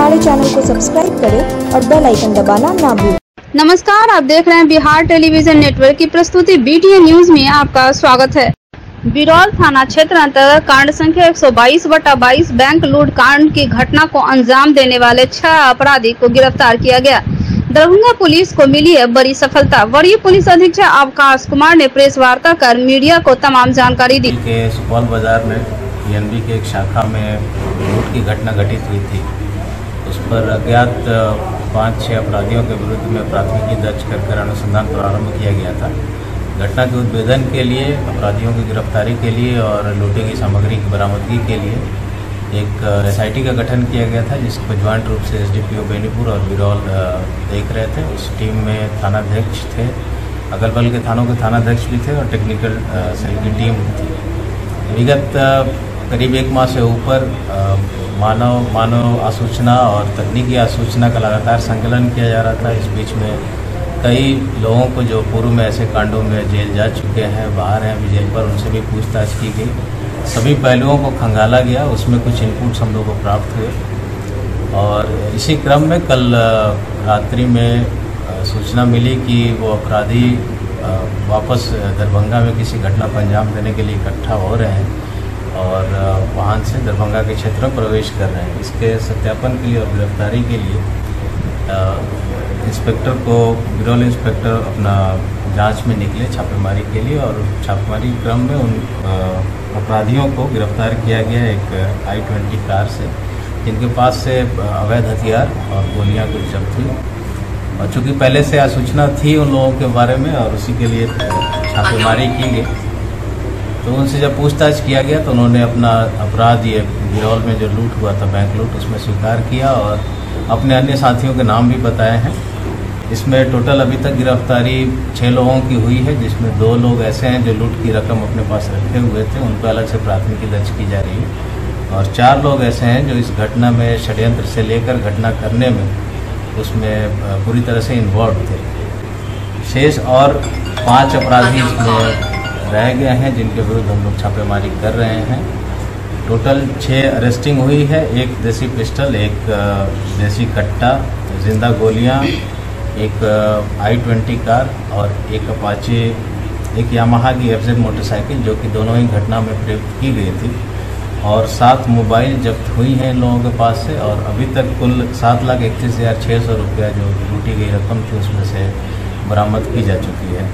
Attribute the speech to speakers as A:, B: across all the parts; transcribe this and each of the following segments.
A: हमारे चैनल को सब्सक्राइब करें और बेल आइकन दबाना ना भूलें।
B: नमस्कार, आप देख रहे हैं बिहार टेलीविजन नेटवर्क की प्रस्तुति BTN न्यूज में आपका स्वागत है। बिरौल थाना क्षेत्र अंतर्गत कांड संख्या 122/22 बैंक लूट कांड की घटना को अंजाम देने वाले 6 अपराधी को गिरफ्तार किया गया। दरभंगा पुलिस को मिली है बड़ी सफलता। वरीय पुलिस अधीक्षक आकाश कुमार ने प्रेस वार्ता कर मीडिया को तमाम जानकारी दी।
C: सुपौल बाजार में PNB के एक शाखा में लूट की घटना घटित हुई थी। उस पर अज्ञात 5-6 अपराधियों के विरुद्ध में प्राथमिकी दर्ज कर अनुसंधान प्रारंभ किया गया था। घटना के उद्भेदन के लिए, अपराधियों की गिरफ्तारी के लिए और लूटी गई सामग्री की बरामदगी के लिए एक SIT का गठन किया गया था, जिसको ज्वाइंट रूप से SDPO बेनीपुर और बिरौल देख रहे थे। उस टीम में थानाध्यक्ष थे, अगल बगल के थानों के थानाध्यक्ष भी थे और टेक्निकल सेल की टीम थी। विगत करीब 1 माह से ऊपर मानव आसूचना और तकनीकी आसूचना का लगातार संकलन किया जा रहा था। इस बीच में कई लोगों को जो पूर्व में ऐसे कांडों में जेल जा चुके हैं, बाहर हैं अभी जेल पर, उनसे भी पूछताछ की गई। सभी पहलुओं को खंगाला गया, उसमें कुछ इनपुट्स हम लोगों को प्राप्त हुए और इसी क्रम में कल रात्रि में सूचना मिली कि वो अपराधी वापस दरभंगा में किसी घटना को अंजाम देने के लिए इकट्ठा हो रहे हैं और वाहन से दरभंगा के क्षेत्र में प्रवेश कर रहे हैं। इसके सत्यापन के लिए और गिरफ्तारी के लिए इंस्पेक्टर को, बिरौल इंस्पेक्टर अपना जांच में निकले छापेमारी के लिए और छापेमारी क्रम में उन अपराधियों को गिरफ्तार किया गया एक I-20 कार से, जिनके पास से अवैध हथियार और गोलियां कुछ जब्त हुई। और चूँकि पहले से आसूचना थी उन लोगों के बारे में और उसी के लिए छापेमारी की गई, तो उनसे जब पूछताछ किया गया तो उन्होंने अपना अपराध, ये बिरौल में जो लूट हुआ था, बैंक लूट, उसमें स्वीकार किया और अपने अन्य साथियों के नाम भी बताए हैं। इसमें टोटल अभी तक गिरफ्तारी 6 लोगों की हुई है, जिसमें 2 लोग ऐसे हैं जो लूट की रकम अपने पास रखे हुए थे, उन पर अलग से प्राथमिकी दर्ज की जा रही है और 4 लोग ऐसे हैं जो इस घटना में षड्यंत्र से लेकर घटना करने में उसमें पूरी तरह से इन्वॉल्व थे। शेष और 5 अपराधी इसमें रह गए हैं, जिनके विरुद्ध हम लोग छापेमारी कर रहे हैं। टोटल 6 अरेस्टिंग हुई है, 1 देसी पिस्टल, 1 देसी कट्टा, जिंदा गोलियां, एक I-20 कार और एक अपाचे, एक यामाहा की FZ मोटरसाइकिल, जो कि दोनों ही घटना में प्रयुक्त की गई थी, और 7 मोबाइल जब्त हुई हैं इन लोगों के पास से। और अभी तक कुल 7,31,600 रुपया जो लूटी गई रकम थी उसमें से बरामद की जा चुकी है।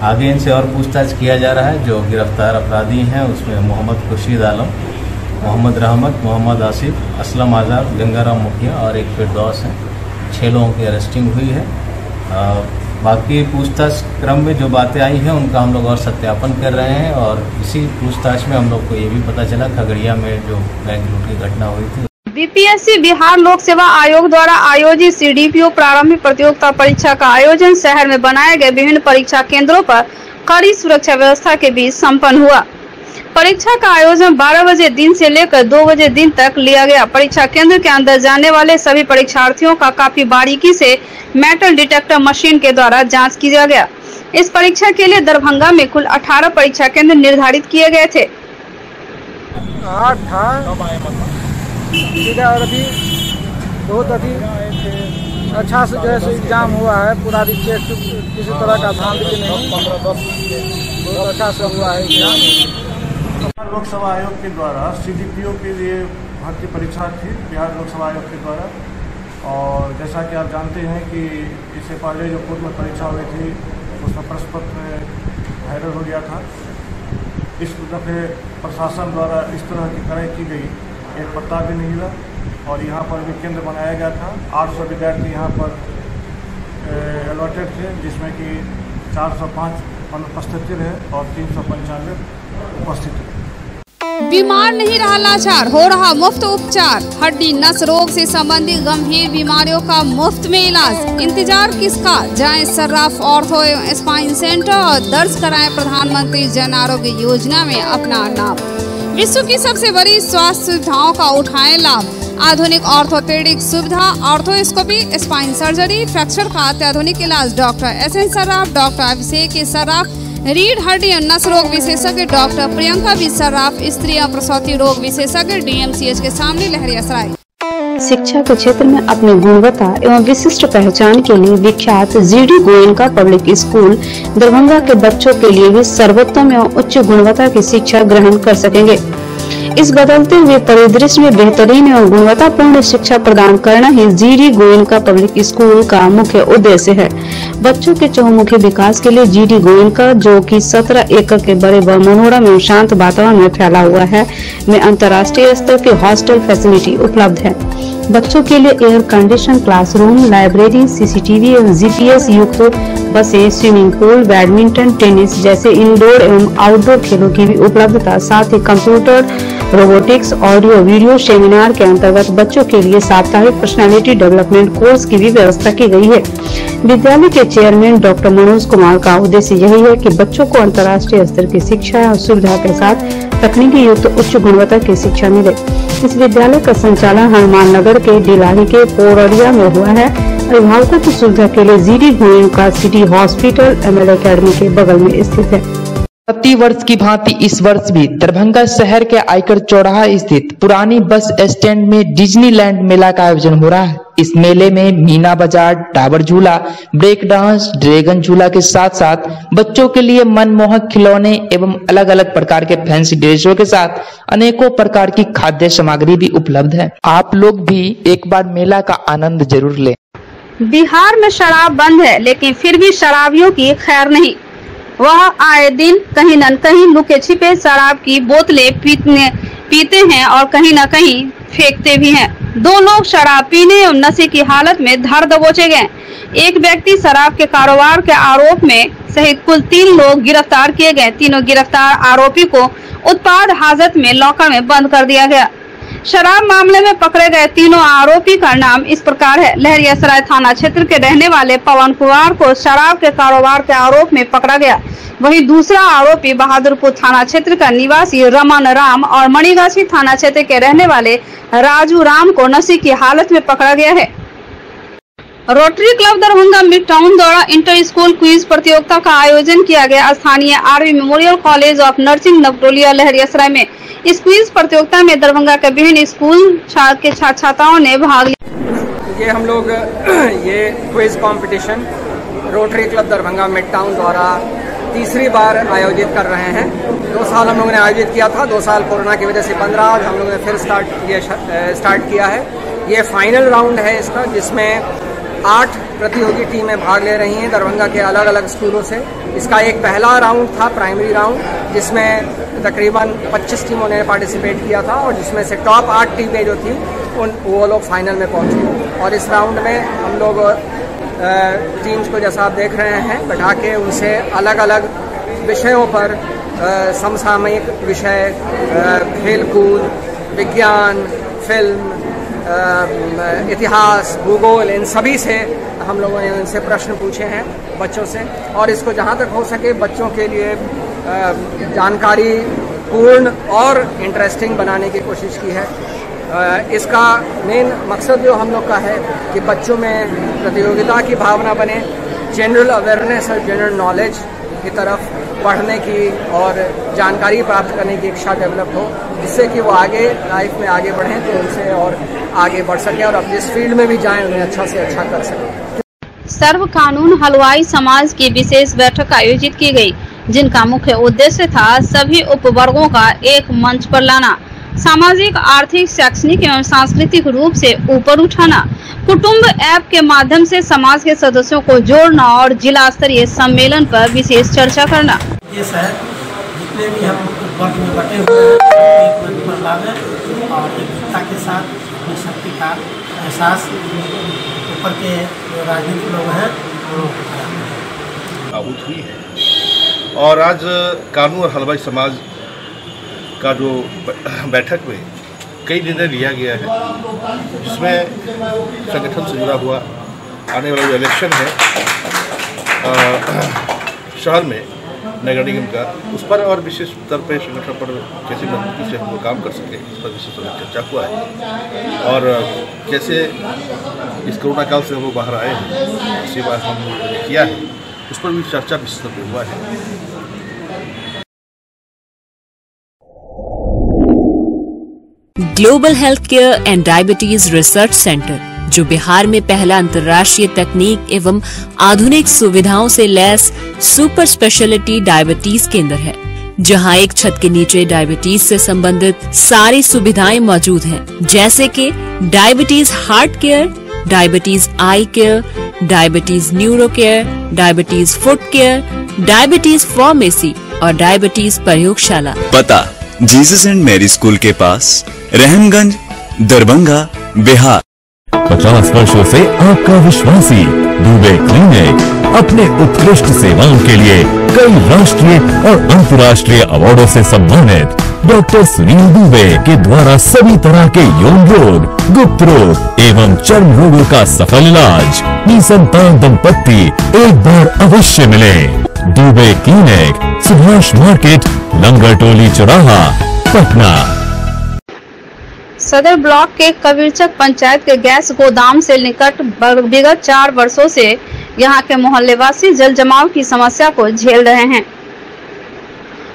C: आगे इनसे और पूछताछ किया जा रहा है। जो गिरफ्तार अपराधी हैं उसमें मोहम्मद खुर्शीद आलम, मोहम्मद रहमत, मोहम्मद आसिफ, असलम आज़ाद, गंगाराम मुखिया और एक फिरदौस हैं। 6 लोगों की अरेस्टिंग हुई है। बाकी पूछताछ क्रम में जो बातें आई हैं उनका हम लोग और सत्यापन कर रहे हैं और इसी पूछताछ में हम लोग को ये भी पता चला खगड़िया में जो बैंक लूट की घटना हुई थी।
B: BPSC बिहार लोक सेवा आयोग द्वारा आयोजित CDPO प्रारंभिक प्रतियोगिता परीक्षा का आयोजन शहर में बनाए गए विभिन्न परीक्षा केंद्रों पर कड़ी सुरक्षा व्यवस्था के बीच संपन्न हुआ। परीक्षा का आयोजन 12 बजे दिन से लेकर 2 बजे दिन तक लिया गया। परीक्षा केंद्र के अंदर जाने वाले सभी परीक्षार्थियों का काफी बारीकी से मेटल डिटेक्टर मशीन के द्वारा जांच किया गया। इस परीक्षा के लिए दरभंगा में कुल 18 परीक्षा केंद्र निर्धारित किए गए थे।
D: अभी बहुत अच्छा से जैसे एग्जाम हुआ है, पूरा चेक किसी तरह का धांधली नहीं, बहुत अच्छा से हुआ है एग्जाम।
E: लोक सेवा आयोग के द्वारा CDPO के लिए भर्ती परीक्षा थी बिहार लोक सेवा आयोग के द्वारा। और जैसा कि आप जानते हैं कि इससे पहले जो पूर्व में परीक्षा हुई थी उसमें प्रश्न पत्र वायरल हो गया था। इस दफे प्रशासन द्वारा इस तरह की कड़ाई की गई, एक पता भी नहीं मिला और यहाँ पर भी केंद्र बनाया गया था। 800 विद्यार्थी यहाँ पर अलॉटेड थे, जिसमें कि 405 अनुपस्थित रहे और 395 उपस्थित रहे।
F: बीमार नहीं रहा लाचार, हो रहा मुफ्त उपचार। हड्डी नस रोग से संबंधित गंभीर बीमारियों का मुफ्त में इलाज। इंतजार किसका, जाएं सर्राफ ऑर्थो एवं स्पाइन सेंटर और दर्ज कराएं प्रधानमंत्री जन आरोग्य योजना में अपना नाम। विश्व की सबसे बड़ी स्वास्थ्य सुविधाओं का उठाएं लाभ। आधुनिक ऑर्थोपेडिक सुविधा, ऑर्थोस्कोपी, स्पाइन सर्जरी, फ्रैक्चर का अत्याधुनिक इलाज। डॉक्टर SN सर्राफ, डॉक्टर अभिषेक सर्राफ, रीढ़ हड्डी और नस रोग विशेषज्ञ डॉक्टर प्रियंका बी सर्राफ, स्त्री और प्रसूति रोग विशेषज्ञ DMCH के सामने लहरियासराय।
B: शिक्षा के क्षेत्र में अपनी गुणवत्ता एवं विशिष्ट पहचान के लिए विख्यात GD Goenka public school Darbhanga के बच्चों के लिए भी सर्वोत्तम एवं उच्च गुणवत्ता की शिक्षा ग्रहण कर सकेंगे। इस बदलते हुए परिदृश्य में बेहतरीन एवं गुणवत्तापूर्ण शिक्षा प्रदान करना ही जीडी गोयनका पब्लिक स्कूल का मुख्य उद्देश्य है। बच्चों के चहुमुखी विकास के लिए जीडी गोयनका, जो कि 17 एकड़ के बड़े व मनोरम एवं शांत वातावरण में फैला हुआ है, में अंतर्राष्ट्रीय स्तर की हॉस्टल फैसिलिटी उपलब्ध है। बच्चों के लिए air condition classroom, library, CCTV एवं जीपीएस युक्त बसें, स्विमिंग पूल, बैडमिंटन, टेनिस जैसे इंडोर एवं आउटडोर खेलों की भी उपलब्धता, साथ ही computer, robotics, audio video seminar के अंतर्गत बच्चों के लिए साप्ताहिक पर्सनालिटी डेवलपमेंट कोर्स की भी व्यवस्था की गई है। विद्यालय के चेयरमैन डॉक्टर मनोज कुमार का उद्देश्य यही है कि बच्चों को अंतर्राष्ट्रीय स्तर की शिक्षा और सुविधा के साथ तकनीकी युक्त उच्च गुणवत्ता की शिक्षा मिले। इस विद्यालय का संचालन हनुमान नगर के डिलाही के पोररिया में हुआ है। अभिभावकों की सुविधा के लिए GD Goenka city hospital ML academy के बगल में स्थित है।
G: प्रति वर्ष की भांति इस वर्ष भी दरभंगा शहर के आयकर चौराहा स्थित पुरानी बस स्टैंड में डिज्नीलैंड मेला का आयोजन हो रहा है। इस मेले में मीना बाजार, टावर झूला, ब्रेक डांस, ड्रैगन झूला के साथ साथ बच्चों के लिए मनमोहक खिलौने एवं अलग अलग प्रकार के फैंसी ड्रेसों के साथ अनेकों प्रकार की खाद्य सामग्री भी उपलब्ध है। आप लोग भी एक बार मेला का आनंद जरूर लें।
B: बिहार में शराब बंद है, लेकिन फिर भी शराबियों की खैर नहीं। वह आए दिन कहीं न कहीं लुके छिपे शराब की बोतलें पीते हैं और कहीं न कहीं फेंकते भी हैं। 2 लोग शराब पीने एवं नशे की हालत में धर दबोचे गए। एक व्यक्ति शराब के कारोबार के आरोप में सहित कुल 3 लोग गिरफ्तार किए गए। तीनों गिरफ्तार आरोपी को उत्पाद हाजत में लॉकर में बंद कर दिया गया। शराब मामले में पकड़े गए तीनों आरोपी का नाम इस प्रकार है। लहरियासराय थाना क्षेत्र के रहने वाले पवन कुमार को शराब के कारोबार के आरोप में पकड़ा गया। वहीं दूसरा आरोपी बहादुरपुर थाना क्षेत्र का निवासी रमन राम और मणिगाछी थाना क्षेत्र के रहने वाले राजू राम को नशे की हालत में पकड़ा गया है। Rotary Club Darbhanga Midtown द्वारा इंटर स्कूल क्विज प्रतियोगिता का आयोजन किया गया। स्थानीय RV Memorial College of Nursing Navtolia Laheriasarai में इस क्विज प्रतियोगिता में दरभंगा के विभिन्न स्कूल के छात्र छात्राओं ने भाग लिया।
H: ये हम लोग ये quiz competition rotary Club Darbhanga Midtown द्वारा तीसरी बार आयोजित कर रहे हैं। 2 साल हम लोगों ने आयोजित किया था, 2 साल कोरोना की वजह से बंद रहा और हम लोगों ने फिर स्टार्ट किया है। ये फाइनल राउंड है इसका, जिसमें 8 प्रतियोगी टीमें भाग ले रही हैं दरभंगा के अलग अलग स्कूलों से। इसका एक पहला राउंड था, प्राइमरी राउंड, जिसमें तकरीबन 25 टीमों ने पार्टिसिपेट किया था और जिसमें से टॉप 8 टीमें जो थी वो लोग फाइनल में पहुंची। और इस राउंड में हम लोग टीम्स को जैसा आप देख रहे हैं बैठा के उनसे अलग अलग विषयों पर समसामयिक विषय, खेलकूद, विज्ञान, फिल्म, इतिहास, भूगोल, इन सभी से हम लोगों ने इनसे प्रश्न पूछे हैं बच्चों से और इसको जहाँ तक हो सके बच्चों के लिए जानकारी पूर्ण और इंटरेस्टिंग बनाने की कोशिश की है। इसका मेन मकसद जो हम लोग का है कि बच्चों में प्रतियोगिता की भावना बने, जनरल अवेयरनेस और जनरल नॉलेज की तरफ पढ़ने की और जानकारी प्राप्त करने की इच्छा डेवलप हो, जिससे कि वो आगे लाइफ में आगे बढ़ें तो उनसे और आगे बढ़ सकें और अब जिस फील्ड में भी जाएं उन्हें अच्छा से अच्छा कर सकें।
B: सर्व कानून हलवाई समाज की विशेष बैठक आयोजित की गई, जिनका मुख्य उद्देश्य था सभी उपवर्गों का एक मंच पर लाना, सामाजिक, आर्थिक, शैक्षणिक एवं सांस्कृतिक रूप से ऊपर उठाना, कुटुंब ऐप के माध्यम से समाज के सदस्यों को जोड़ना और जिला स्तरीय सम्मेलन पर विशेष चर्चा करना।
I: ये शहर जितने भी हम वर्ग में बटे हुए हैं एक मंच पर लावे और एकता के साथ अपनी शक्ति का एहसास ऊपर के जो राजनीतिक लोग हैं
J: आहूत हुई है। और आज कानून और हलवाई समाज का जो बैठक में कई निर्णय लिया गया है, जिसमें संगठन से जुड़ा हुआ आने वाला जो इलेक्शन है शहर में नगर निगम का, उस पर और विशेष स्तर पर संगठन पर कैसे मजबूती से हम लोग काम कर सकें, इस पर विशेष चर्चा हुआ है। और कैसे इस कोरोना काल से हम लोग बाहर आए हैं, इसी बात हम लोगों ने किया है, उस पर भी चर्चा विशेष स्तर पर हुआ है।
K: Global health care and diabetes research centre, जो बिहार में पहला अंतर्राष्ट्रीय तकनीक एवं आधुनिक सुविधाओं से लैस सुपर स्पेशलिटी डायबिटीज केंद्र है, जहां एक छत के नीचे डायबिटीज से संबंधित सारी सुविधाएं मौजूद हैं, जैसे कि diabetes heart care, diabetes eye care, diabetes neuro care, diabetes foot care, diabetes pharmacy और डायबिटीज प्रयोगशाला।
L: पता जीसस एंड मैरी स्कूल के पास, रहमगंज, दरभंगा, बिहार।
M: 50 वर्षों से आपका विश्वासी दुबे क्लिनिक अपने उत्कृष्ट सेवाओं के लिए कई राष्ट्रीय और अंतर्राष्ट्रीय अवार्डों से सम्मानित डॉक्टर सुनील दुबे के द्वारा सभी तरह के यौन रोग, गुप्त रोग एवं चर्म रोगों का सफल इलाज। निसंतान दंपत्ति एक बार अवश्य मिले। दुबे क्लिनिक, सुभाष मार्केट, लंगर टोली चौराहा, पटना।
B: सदर ब्लॉक के कबीरचक पंचायत के गैस गोदाम से निकट विगत 4 वर्षों से यहां के मोहल्लेवासी जल जमाव की समस्या को झेल रहे हैं।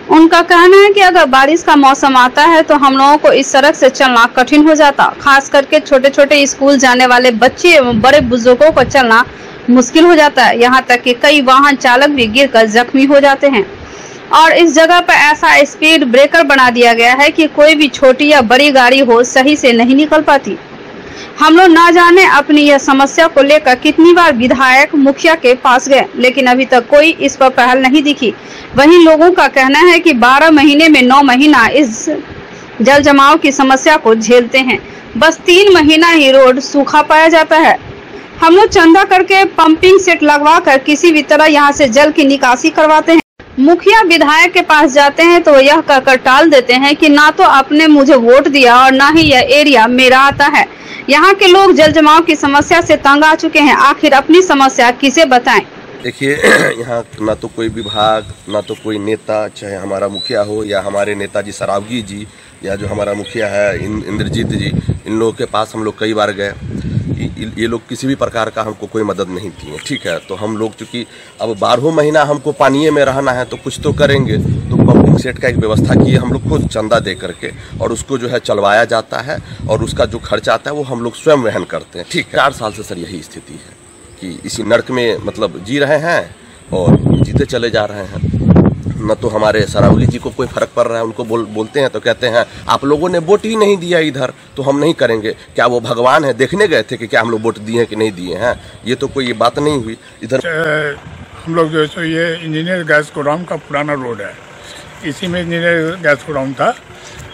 B: उनका कहना है कि अगर बारिश का मौसम आता है तो हम लोगों को इस सड़क से चलना कठिन हो जाता, खास करके छोटे छोटे स्कूल जाने वाले बच्चे एवं बड़े बुजुर्गों को चलना मुश्किल हो जाता है। यहाँ तक कि कई वाहन चालक भी गिरकर जख्मी हो जाते हैं और इस जगह पर ऐसा स्पीड ब्रेकर बना दिया गया है कि कोई भी छोटी या बड़ी गाड़ी हो सही से नहीं निकल पाती। हम लोग ना जाने अपनी यह समस्या को लेकर कितनी बार विधायक, मुखिया के पास गए, लेकिन अभी तक कोई इस पर पहल नहीं दिखी। वहीं लोगों का कहना है कि 12 महीने में 9 महीना इस जल जमाव की समस्या को झेलते हैं, बस 3 महीना ही रोड सूखा पाया जाता है। हम लोग चंदा करके पंपिंग सेट लगवा कर किसी भी तरह यहाँ से जल की निकासी करवाते हैं। मुखिया विधायक के पास जाते हैं तो यह कहकर टाल देते हैं कि ना तो आपने मुझे वोट दिया और ना ही यह एरिया मेरा आता है। यहाँ के लोग जल जमाव की समस्या से तंग आ चुके हैं, आखिर अपनी समस्या किसे बताएं?
J: देखिए, यहाँ ना तो कोई विभाग, ना तो कोई नेता, चाहे हमारा मुखिया हो या हमारे नेताजी सरावगी जी या जो हमारा मुखिया है इंद्रजीत जी, इन लोगों के पास हम लोग कई बार गए। ये लोग किसी भी प्रकार का हमको कोई मदद नहीं किए। ठीक है, तो हम लोग चूँकि अब 12 महीना हमको पानी में रहना है तो कुछ तो करेंगे, तो पंपिंग सेट का एक व्यवस्था की हम लोग खुद चंदा दे करके और उसको जो है चलवाया जाता है और उसका जो खर्चा आता है वो हम लोग स्वयं वहन करते हैं। ठीक है, 4 साल से सर यही स्थिति है कि इसी नर्क में मतलब जी रहे हैं और जीते चले जा रहे हैं। न तो हमारे सरावली जी को कोई फर्क पड़ रहा है, उनको बोलते हैं तो कहते हैं आप लोगों ने वोट ही नहीं दिया इधर तो हम नहीं करेंगे। क्या वो भगवान है? देखने गए थे कि क्या हम लोग वोट दिए हैं कि नहीं दिए हैं? ये तो कोई बात नहीं हुई इधर।
N: हम लोग जो है ये इंजीनियर गैस गोडाउन का पुराना रोड है, इसी में इंजीनियर गैस गोडाउन था,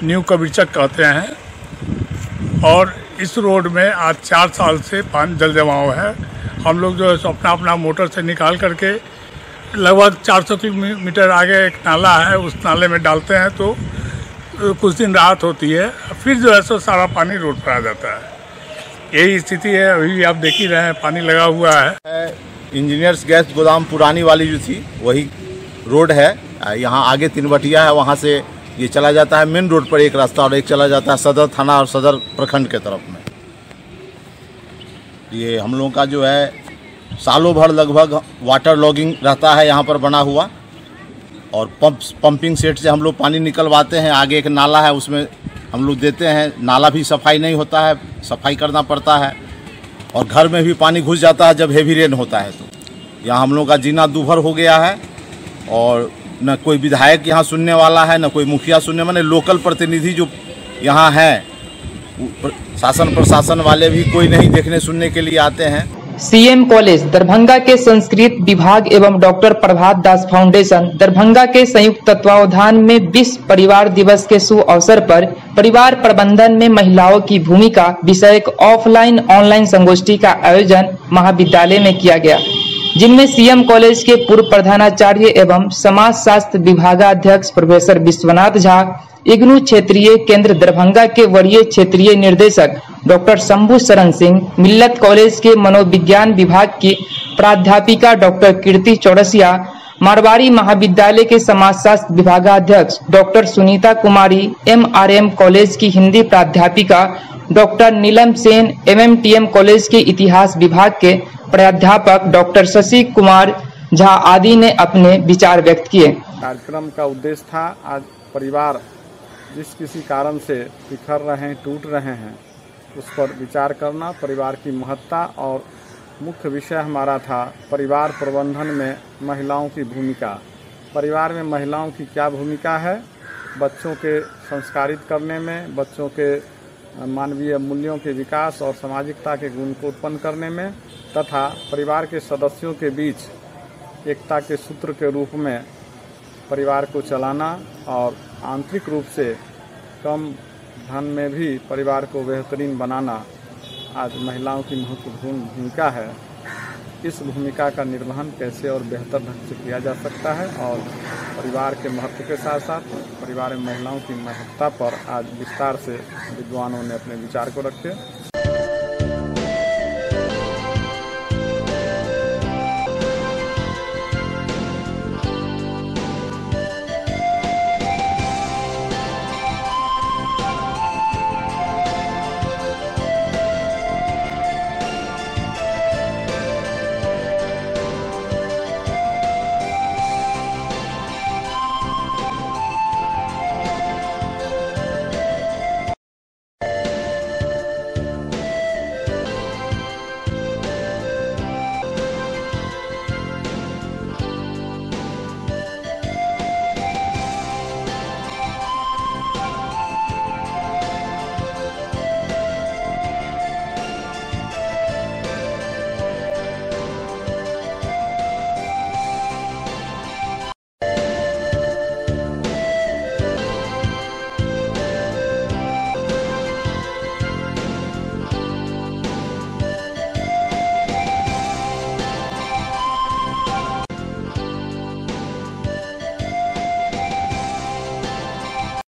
N: न्यू कबीरचक कहते हैं। और इस रोड में आज 4 साल से पानी जल जमाव है। हम लोग जो है अपना अपना मोटर से निकाल करके लगभग 400 किलोमीटर आगे एक नाला है, उस नाले में डालते हैं तो कुछ दिन राहत होती है, फिर जो है सो सारा पानी रोड पर आ जाता है। यही स्थिति है, अभी आप देख ही रहे हैं पानी लगा हुआ है।
O: इंजीनियर्स गैस गोदाम पुरानी वाली जो थी वही रोड है। यहाँ आगे 3 बटिया है, वहाँ से ये चला जाता है मेन रोड पर एक रास्ता और एक चला जाता है सदर थाना और सदर प्रखंड के तरफ में। ये हम लोगों का जो है सालों भर लगभग वाटर लॉगिंग रहता है यहाँ पर बना हुआ और पंपिंग सेट से हम लोग पानी निकलवाते हैं। आगे एक नाला है, उसमें हम लोग देते हैं, नाला भी सफाई नहीं होता है, सफाई करना पड़ता है और घर में भी पानी घुस जाता है जब हेवी रेन होता है। तो यहाँ हम लोग का जीना दूभर हो गया है और न कोई विधायक यहाँ सुनने वाला है, न कोई मुखिया सुनने, माने लोकल प्रतिनिधि जो यहाँ है, शासन प्रशासन वाले भी कोई नहीं देखने सुनने के लिए आते हैं।
G: सीएम कॉलेज दरभंगा के संस्कृत विभाग एवं डॉक्टर प्रभात दास फाउंडेशन दरभंगा के संयुक्त तत्वावधान में विश्व परिवार दिवस के शुभ अवसर पर परिवार प्रबंधन में महिलाओं की भूमिका विषयक ऑफलाइन ऑनलाइन संगोष्ठी का आयोजन महाविद्यालय में किया गया, जिनमें सीएम कॉलेज के पूर्व प्रधानाचार्य एवं समाज शास्त्र विभागाध्यक्ष प्रोफेसर विश्वनाथ झा, इग्नू क्षेत्रीय केंद्र दरभंगा के वरीय क्षेत्रीय निर्देशक डॉक्टर शंभू शरण सिंह, मिल्लत कॉलेज के मनोविज्ञान विभाग की प्राध्यापिका डॉक्टर कीर्ति चौरसिया, मारवाड़ी महाविद्यालय के समाजशास्त्र विभागाध्यक्ष डॉक्टर सुनीता कुमारी, एमआरएम कॉलेज की हिंदी प्राध्यापिका डॉक्टर नीलम सेन, एमएमटीएम कॉलेज के इतिहास विभाग के प्राध्यापक डॉक्टर शशि कुमार झा आदि ने अपने विचार व्यक्त किए।
P: कार्यक्रम का उद्देश्य था आज परिवार जिस किसी कारण से बिखर रहे हैं, टूट रहे हैं, उस पर विचार करना, परिवार की महत्ता। और मुख्य विषय हमारा था परिवार प्रबंधन में महिलाओं की भूमिका। परिवार में महिलाओं की क्या भूमिका है बच्चों के संस्कारित करने में, बच्चों के मानवीय मूल्यों के विकास और सामाजिकता के गुण को उत्पन्न करने में, तथा परिवार के सदस्यों के बीच एकता के सूत्र के रूप में परिवार को चलाना और आंतरिक रूप से कम धन में भी परिवार को बेहतरीन बनाना आज महिलाओं की महत्वपूर्ण भूमिका है। इस भूमिका का निर्वहन कैसे और बेहतर ढंग से किया जा सकता है और परिवार के महत्व के साथ साथ परिवार में महिलाओं की महत्ता पर आज विस्तार से विद्वानों ने अपने विचार को रखे।